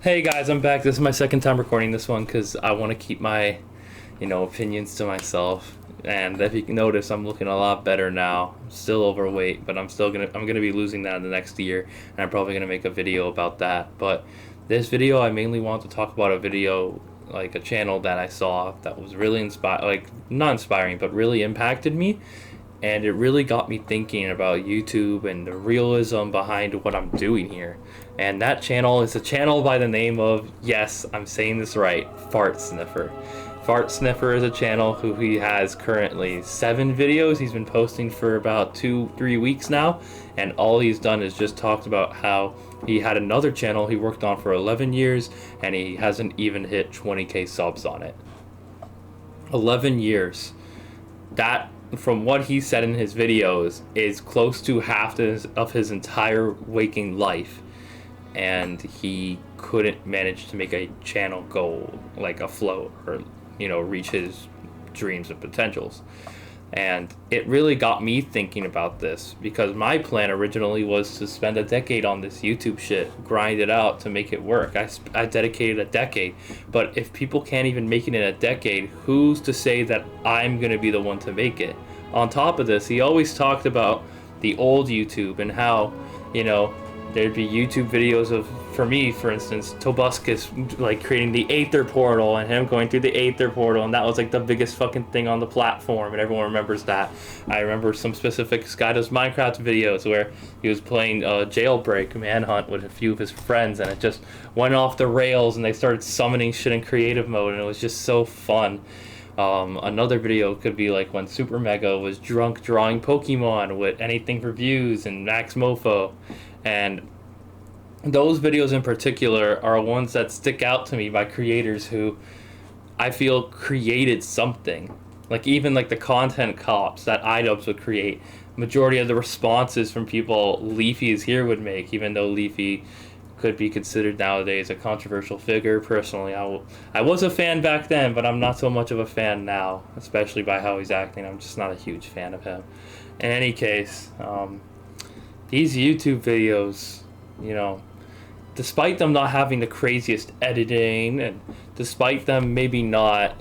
Hey guys, I'm back. This is my second time recording this one because I want to keep my, opinions to myself. And if you can notice, I'm looking a lot better now. I'm still overweight, but I'm gonna be losing that in the next year, and I'm probably gonna make a video about that. But this video, I mainly want to talk about a video, like a channel that I saw that was really not inspiring, but really impacted me. And it really got me thinking about YouTube and the realism behind what I'm doing here. And that channel is a channel by the name of, yes, I'm saying this right, Fart Sniffer. Fart Sniffer is a channel who he has currently 7 videos. He's been posting for about 2-3 weeks now, and all he's done is just talked about how he had another channel he worked on for 11 years and he hasn't even hit 20k subs on it. 11 years. That, from what he said in his videos, is close to half of his entire waking life, and he couldn't manage to make a channel go like afloat or reach his dreams and potentials. And it really got me thinking about this, because my plan originally was to spend a decade on this YouTube shit, grind it out to make it work. I dedicated a decade, but if people can't even make it in a decade, who's to say that I'm gonna be the one to make it? On top of this, he always talked about the old YouTube and how, there'd be YouTube videos of, for me, for instance, Tobuscus like creating the Aether portal and him going through the Aether portal, and that was like the biggest fucking thing on the platform, and everyone remembers that. I remember some specific Sky Does Minecraft videos where he was playing Jailbreak Manhunt with a few of his friends, and it just went off the rails, and they started summoning shit in creative mode, and it was just so fun. Another video could be like when Super Mega was drunk drawing Pokemon with Anything for Views and Max Mofo. And those videos in particular are ones that stick out to me by creators who I feel created something. Like even like the content cops that iDubbbz would create. Majority of the responses from people Leafy is Here would make, even though Leafy could be considered nowadays a controversial figure. Personally, I was a fan back then, but I'm not so much of a fan now, especially by how he's acting. I'm just not a huge fan of him. In any case, these YouTube videos, despite them not having the craziest editing, and despite them maybe not,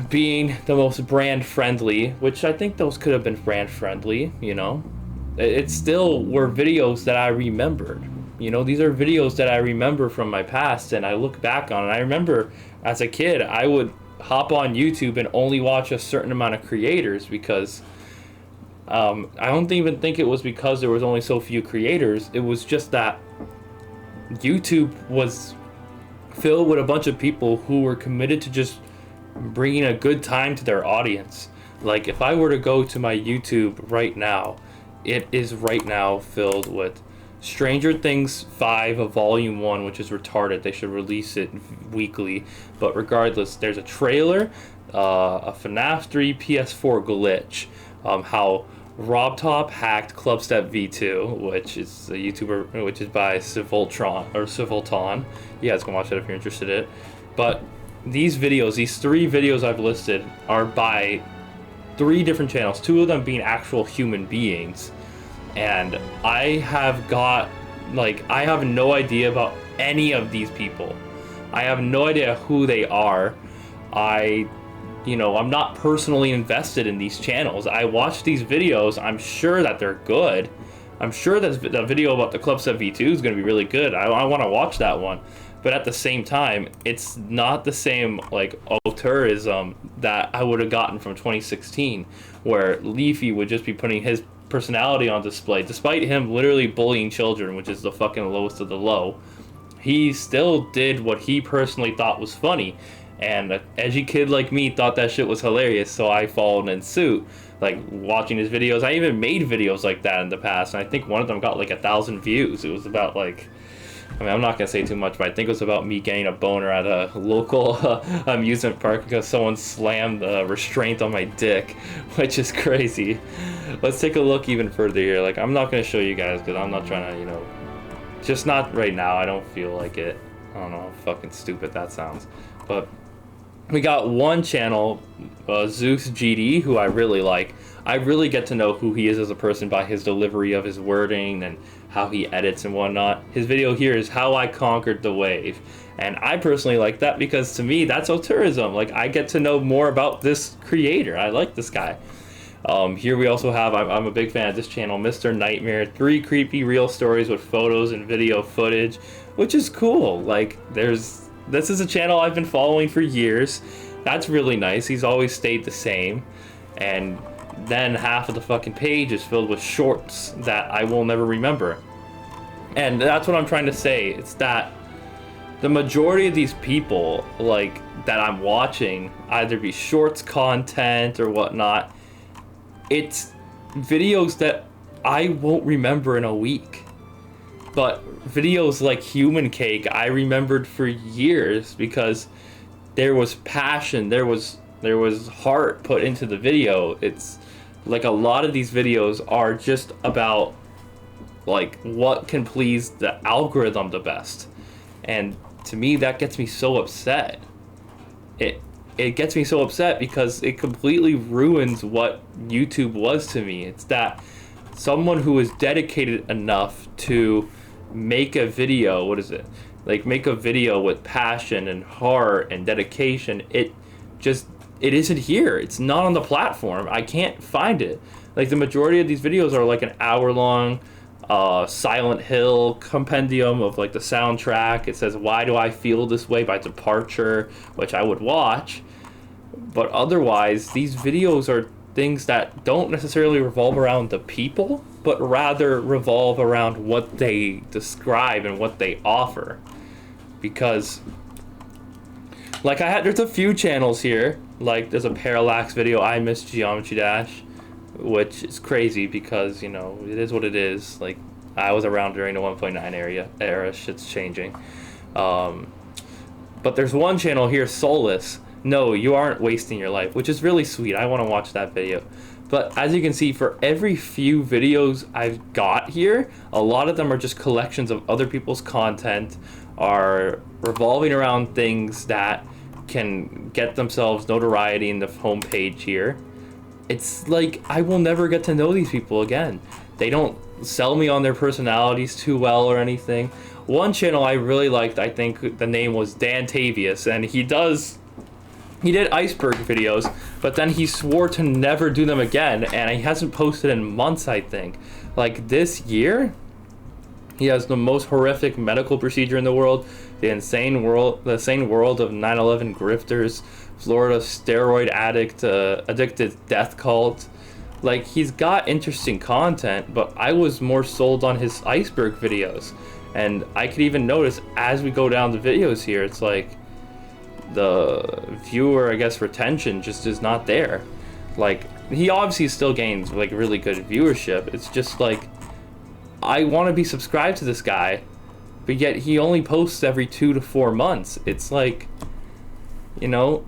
being the most brand friendly, which I think those could have been brand friendly, it still were videos that I remembered. These are videos that I remember from my past and I look back on. And I remember as a kid, I would hop on YouTube and only watch a certain amount of creators because I don't even think it was because there was only so few creators. It was just that YouTube was filled with a bunch of people who were committed to just bringing a good time to their audience. Like if I were to go to my YouTube right now, it is right now filled with Stranger Things 5 of Volume 1, which is retarded. They should release it weekly. But regardless, there's a trailer, a FNAF 3 PS4 glitch, how RobTop hacked Clubstep V2, which is a YouTuber, which is by Civilton. You guys can watch it if you're interested in it. But these 3 videos I've listed are by 3 different channels, 2 of them being actual human beings, and I have no idea about any of these people. I have no idea who they are. I'm not personally invested in these channels. I watch these videos, I'm sure that they're good. I'm sure that the video about the Clubstep V2 is going to be really good. I want to watch that one. But at the same time, it's not the same auteurism that I would have gotten from 2016, where Leafy would just be putting his personality on display, despite him literally bullying children, which is the fucking lowest of the low. He still did what he personally thought was funny, and an edgy kid like me thought that shit was hilarious, so I followed in suit, like watching his videos. I even made videos like that in the past, and I think one of them got like 1,000 views. It was about I'm not going to say too much, but I think it was about me getting a boner at a local amusement park because someone slammed a restraint on my dick, which is crazy. Let's take a look even further here. I'm not going to show you guys because I'm not trying to, just not right now. I don't feel like it. I don't know how fucking stupid that sounds. But we got one channel, Zeus GD, who I really like. I really get to know who he is as a person by his delivery of his wording and how he edits and whatnot. His video here is how I conquered the wave. And I personally like that because to me, that's auteurism. Like, I get to know more about this creator. I like this guy. Here we also have, I'm a big fan of this channel, Mr. Nightmare. 3 creepy real stories with photos and video footage, which is cool. Like, this is a channel I've been following for years. That's really nice. He's always stayed the same. And then half of the fucking page is filled with shorts that I will never remember. And that's what I'm trying to say. It's that the majority of these people, like, that I'm watching, either be shorts content or whatnot, it's videos that I won't remember in a week. But videos like Human Cake, I remembered for years because there was passion, there was heart put into the video. It's like a lot of these videos are just about like what can please the algorithm the best. And to me, that gets me so upset. It gets me so upset because it completely ruins what YouTube was to me. It's that someone who is dedicated enough to make a video, make a video with passion and heart and dedication, it isn't here. It's not on the platform. I can't find it. Like, the majority of these videos are like an hour-long Silent Hill compendium of like the soundtrack. It says Why Do I Feel This Way by Departure, which I would watch. But otherwise, these videos are things that don't necessarily revolve around the people, but rather revolve around what they describe and what they offer. Because like there's a few channels here, like there's a Parallax video, I Miss Geometry Dash, which is crazy because, you know, it is what it is. Like, I was around during the 1.9 era, shit's changing. But there's one channel here, Soulless. No, you aren't wasting your life, which is really sweet. I want to watch that video. But as you can see, for every few videos I've got here, a lot of them are just collections of other people's content, are revolving around things that can get themselves notoriety in the homepage here. It's like, I will never get to know these people again. They don't sell me on their personalities too well or anything. One channel I really liked, I think the name was Dan Tavius, and he did iceberg videos, but then he swore to never do them again, and he hasn't posted in months, I think. Like, this year, he has the most horrific medical procedure in the world, the insane world of 9/11 grifters, Florida steroid addict, addicted death cult. Like, he's got interesting content, but I was more sold on his iceberg videos. And I could even notice as we go down the videos here, it's like the viewer, I guess, retention just is not there. Like, he obviously still gains like really good viewership. It's just like, I want to be subscribed to this guy, but yet he only posts every 2 to 4 months. It's like, you know,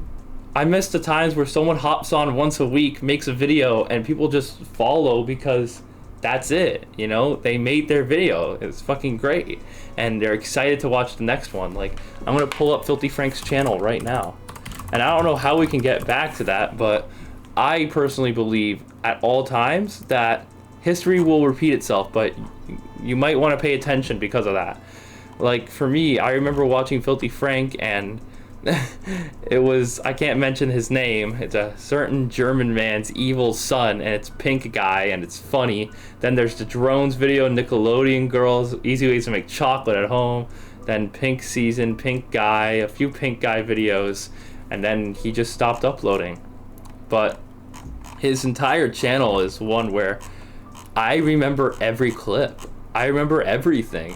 I miss the times where someone hops on once a week, makes a video, and people just follow because that's it, you know? They made their video. It's fucking great. And they're excited to watch the next one. Like, I'm gonna pull up Filthy Frank's channel right now. And I don't know how we can get back to that, but I personally believe at all times that history will repeat itself, but you might want to pay attention because of that. Like, for me, I remember watching Filthy Frank, and it was, I can't mention his name, it's a certain German man's evil son, and it's Pink Guy, and it's funny. Then there's the drones video, Nickelodeon girls, easy ways to make chocolate at home, then Pink Season, Pink Guy, a few Pink Guy videos, and then he just stopped uploading. But his entire channel is one where I remember every clip. I remember everything.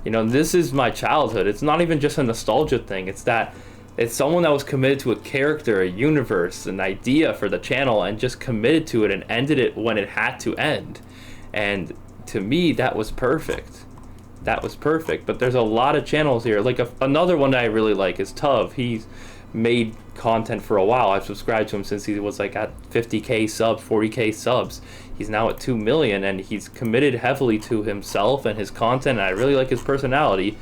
You know, this is my childhood. It's not even just a nostalgia thing. It's that it's someone that was committed to a character, a universe, an idea for the channel, and just committed to it and ended it when it had to end. And to me, that was perfect. That was perfect. But there's a lot of channels here. Like, another one that I really like is Tuv. He's made content for a while. I've subscribed to him since he was like at 50k subs, 40k subs. He's now at 2 million, and he's committed heavily to himself and his content, and I really like his personality.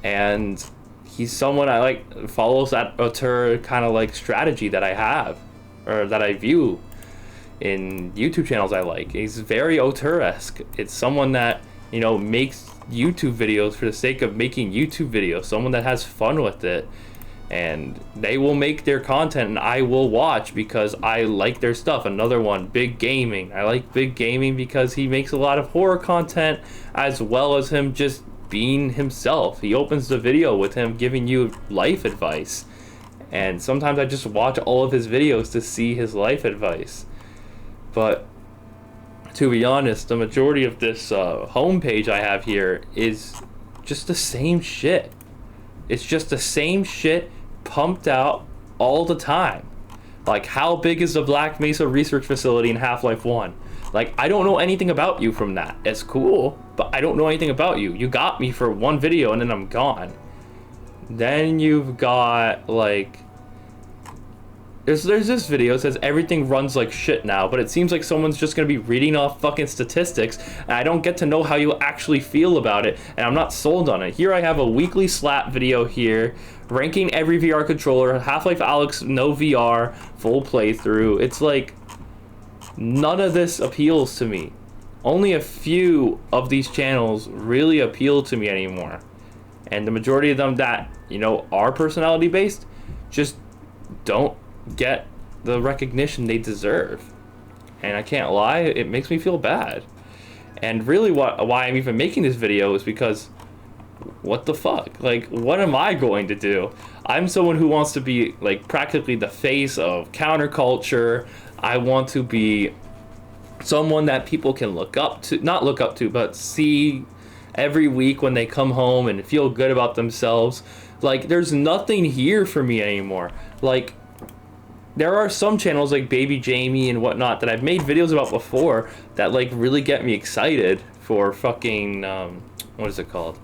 And he's someone I like, follows that auteur kind of like strategy that I have, or that I view in YouTube channels I like. He's very auteur-esque. It's someone that you know, makes YouTube videos for the sake of making YouTube videos, someone that has fun with it, and they will make their content and I will watch because I like their stuff. Another one, Big Gaming. I like Big Gaming because he makes a lot of horror content as well as him just being himself. He opens the video with him giving you life advice, and sometimes I just watch all of his videos to see his life advice. But to be honest, the majority of this homepage I have here is just the same shit. It's just the same shit pumped out all the time. Like, how big is the Black Mesa Research Facility in Half-Life 1? Like, I don't know anything about you from that. It's cool, but I don't know anything about you. You got me for one video and then I'm gone. Then you've got, like, there's this video that says everything runs like shit now, but it seems like someone's just gonna be reading off fucking statistics, and I don't get to know how you actually feel about it, and I'm not sold on it. Here I have a weekly slap video here, ranking every VR controller, Half-Life Alyx no VR, full playthrough. It's like, none of this appeals to me. Only a few of these channels really appeal to me anymore. And the majority of them that, you know, are personality based, just don't get the recognition they deserve. And I can't lie, it makes me feel bad. And really why I'm even making this video is because, what the fuck? Like, what am I going to do? I'm someone who wants to be, like, practically the face of counterculture. I want to be someone that people can look up to, not look up to, but see every week when they come home and feel good about themselves. Like, there's nothing here for me anymore. Like, there are some channels like Baby Jamie and whatnot that I've made videos about before that, like, really get me excited for fucking, what is it called?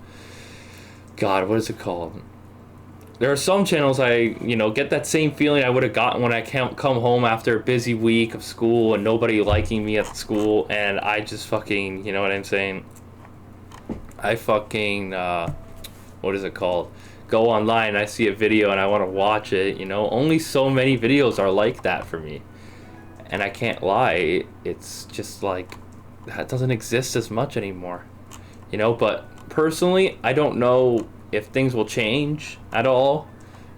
God, what is it called? There are some channels I, you know, get that same feeling I would have gotten when I come home after a busy week of school and nobody liking me at school, and I just fucking, you know what I'm saying? I fucking, what is it called? Go online and I see a video and I want to watch it, you know? Only so many videos are like that for me. And I can't lie, it's just like, that doesn't exist as much anymore. You know, but personally, I don't know if things will change at all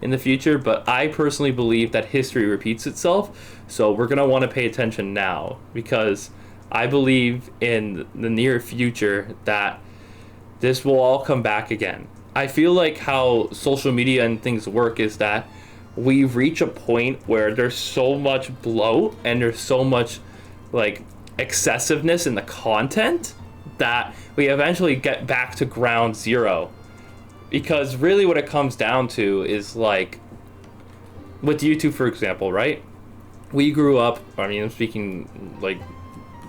in the future, but I personally believe that history repeats itself, so we're going to want to pay attention now, because I believe in the near future that this will all come back again. I feel like how social media and things work is that we reach a point where there's so much bloat and there's so much, like, excessiveness in the content that we eventually get back to ground zero. Because really what it comes down to is, like, with YouTube, for example, right? We grew up, I mean, I'm speaking, like,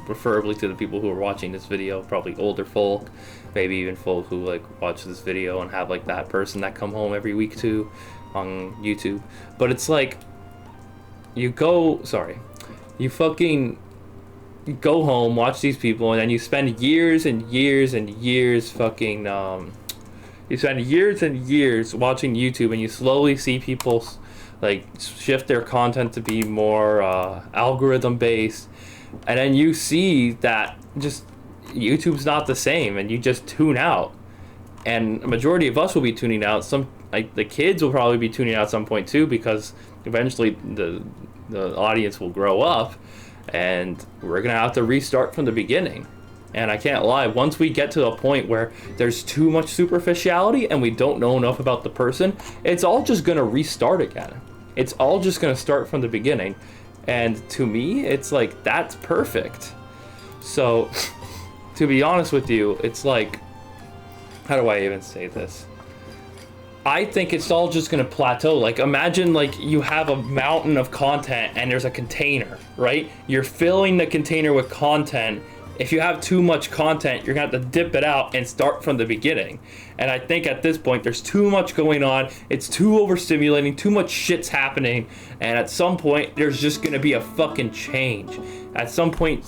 preferably to the people who are watching this video, probably older folk, maybe even folk who, like, watch this video and have, like, that person that come home every week too on YouTube. But it's like, you fucking go home, watch these people, and then you spend years and years and years fucking, you spend years and years watching YouTube, and you slowly see people, like, shift their content to be more algorithm based, and then you see that just YouTube's not the same, and you just tune out. And a majority of us will be tuning out. Some, like, the kids will probably be tuning out at some point too, because eventually the audience will grow up and we're gonna have to restart from the beginning. And I can't lie, once we get to a point where there's too much superficiality and we don't know enough about the person, it's all just gonna restart again. It's all just gonna start from the beginning. And to me, it's like, that's perfect. So, to be honest with you, it's like, how do I even say this? I think it's all just gonna plateau. Like, imagine, like, you have a mountain of content and there's a container, right? You're filling the container with content. If you have too much content, you're gonna have to dip it out and start from the beginning. And I think at this point, there's too much going on. It's too overstimulating, too much shit's happening. And at some point, there's just gonna be a fucking change. At some point,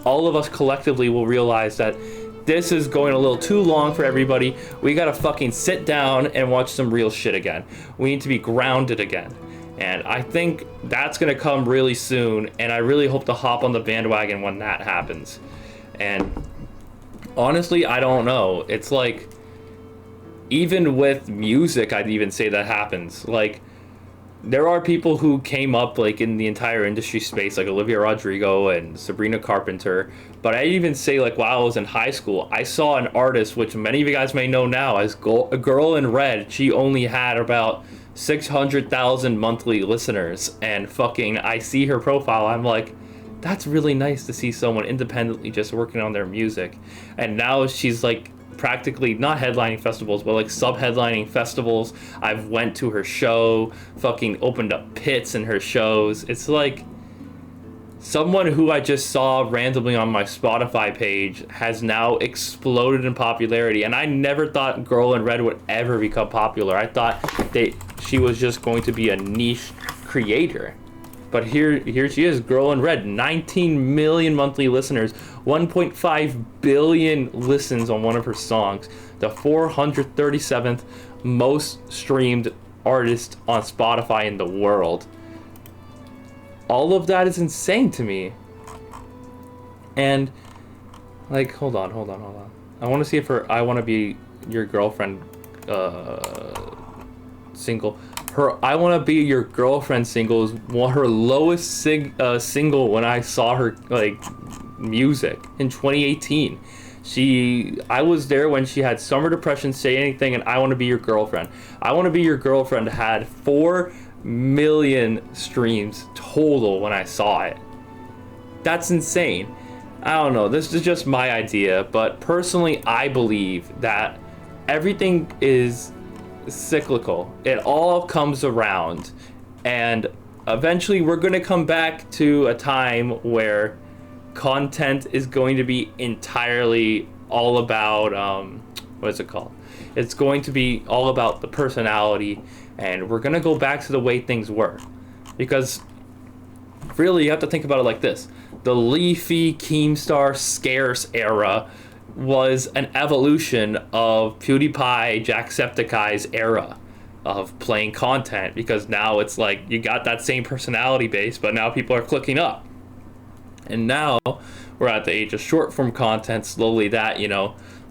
all of us collectively will realize that this is going a little too long for everybody. We gotta fucking sit down and watch some real shit again. We need to be grounded again. And I think that's gonna come really soon, and I really hope to hop on the bandwagon when that happens. And Honestly, I don't know. It's like, even with music, I'd even say that happens. Like, there are people who came up like in the entire industry space, like Olivia Rodrigo and Sabrina Carpenter. But I even say, like, while I was in high school, I saw an artist which many of you guys may know now as a Girl in Red. She only had about 600,000 monthly listeners, and fucking I see her profile, I'm like, that's really nice to see someone independently just working on their music. And now she's like practically not headlining festivals, but like sub-headlining festivals. I've went to her show, fucking opened up pits in her shows. It's like someone who I just saw randomly on my Spotify page has now exploded in popularity, and I never thought Girl in Red would ever become popular. I thought she was just going to be a niche creator. But here she is, Girl in Red, 19 million monthly listeners, 1.5 billion listens on one of her songs, the 437th most streamed artist on Spotify in the world. All of that is insane to me. And, like, hold on. I want to see if her I Want to Be Your Girlfriend single. Her I Want to Be Your Girlfriend single is her lowest single when I saw her, like, music in 2018. I was there when she had Summer Depression, Say Anything, and I Want to Be Your Girlfriend. I Want to Be Your Girlfriend had 4 million streams total when I saw it. That's insane. I don't know, this is just my idea, but personally I believe that everything is cyclical. It all comes around, and eventually we're going to come back to a time where content is going to be entirely all about what is it called? It's going to be all about the personality, and we're going to go back to the way things were. Because really you have to think about it like this. The Leafy, Keemstar, Scarce era was an evolution of PewDiePie, Jacksepticeye's era of playing content, because now it's like you got that same personality base, but now people are clicking up. And now we're at the age of short form content, slowly that,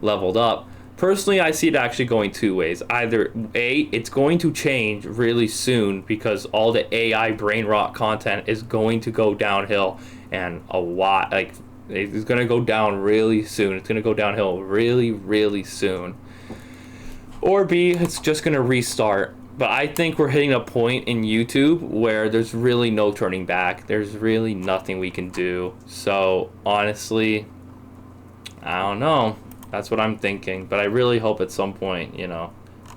leveled up. Personally, I see it actually going two ways. Either A, it's going to change really soon because all the AI brain rot content is going to go downhill, and a lot, like, it's going to go down really soon. It's going to go downhill really, really soon. Or B, it's just going to restart. But I think we're hitting a point in YouTube where there's really no turning back. There's really nothing we can do. So, honestly, I don't know. That's what I'm thinking. But I really hope at some point,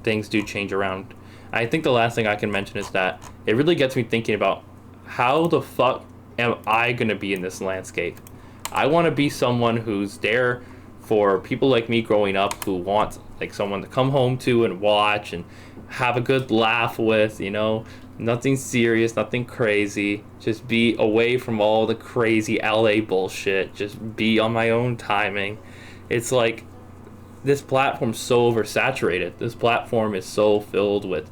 things do change around. I think the last thing I can mention is that it really gets me thinking about how the fuck am I going to be in this landscape? I want to be someone who's there for people like me growing up who want, like, someone to come home to and watch and have a good laugh with, nothing serious, nothing crazy, just be away from all the crazy LA bullshit, just be on my own timing. It's like, this platform's so oversaturated. This platform is so filled with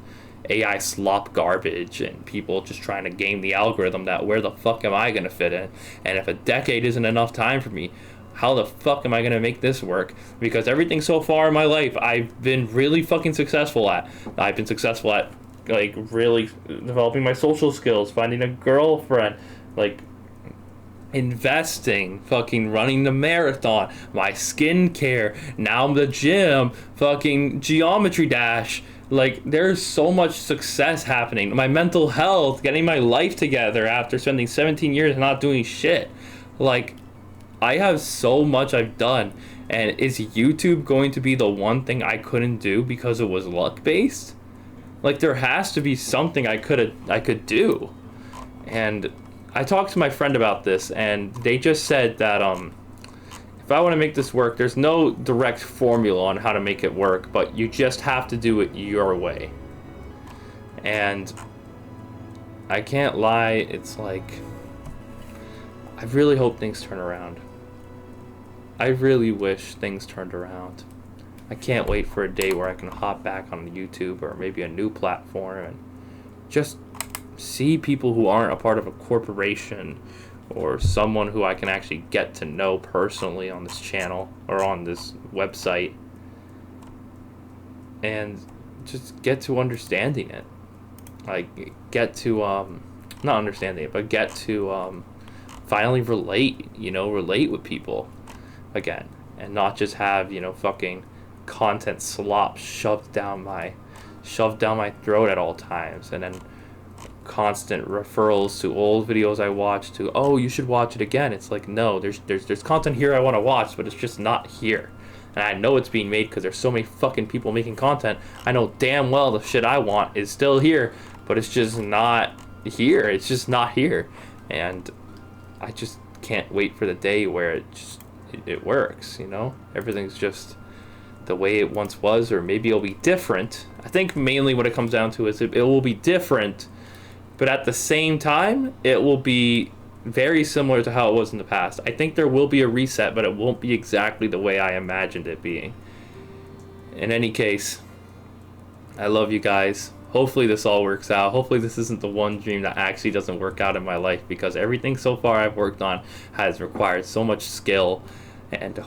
AI slop garbage and people just trying to game the algorithm that where the fuck am I going to fit in? And if a decade isn't enough time for me, how the fuck am I going to make this work? Because everything so far in my life I've been really fucking successful at. I've been successful at, like, really developing my social skills, finding a girlfriend, like, investing, fucking running the marathon, my skincare, now the gym, fucking Geometry Dash. Like, there's so much success happening. My mental health, getting my life together after spending 17 years not doing shit. Like, I have so much I've done. And is YouTube going to be the one thing I couldn't do because it was luck-based? Like, there has to be something I could do. And I talked to my friend about this, and they just said that if I want to make this work, there's no direct formula on how to make it work, but you just have to do it your way. And I can't lie, it's like, I really hope things turn around. I really wish things turned around. I can't wait for a day where I can hop back on YouTube or maybe a new platform and just see people who aren't a part of a corporation or someone who I can actually get to know personally on this channel or on this website, and just get to understanding it. Like, get to not understanding it, but get to finally relate, relate with people again, and not just have, fucking content slop shoved down my throat at all times, and then constant referrals to old videos I watched to, oh, you should watch it again. It's like, no, there's content here I want to watch, but it's just not here. And I know it's being made because there's so many fucking people making content. I know damn well the shit I want is still here, but it's just not here. It's just not here. And I just can't wait for the day where it works, Everything's just the way it once was, or maybe it'll be different. I think mainly what it comes down to is it will be different, but at the same time, it will be very similar to how it was in the past. I think there will be a reset, but it won't be exactly the way I imagined it being. In any case, I love you guys. Hopefully this all works out. Hopefully this isn't the one dream that actually doesn't work out in my life, because everything so far I've worked on has required so much skill, and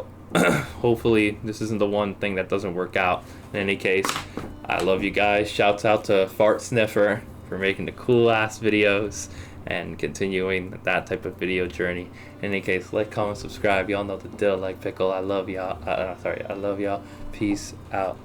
hopefully this isn't the one thing that doesn't work out. In any case, I love you guys. Shouts out to Fart Sniffer for making the cool ass videos and continuing that type of video journey. In any case, like, comment, subscribe. Y'all know the deal. Like Pickle, I love y'all. I love y'all. Peace out.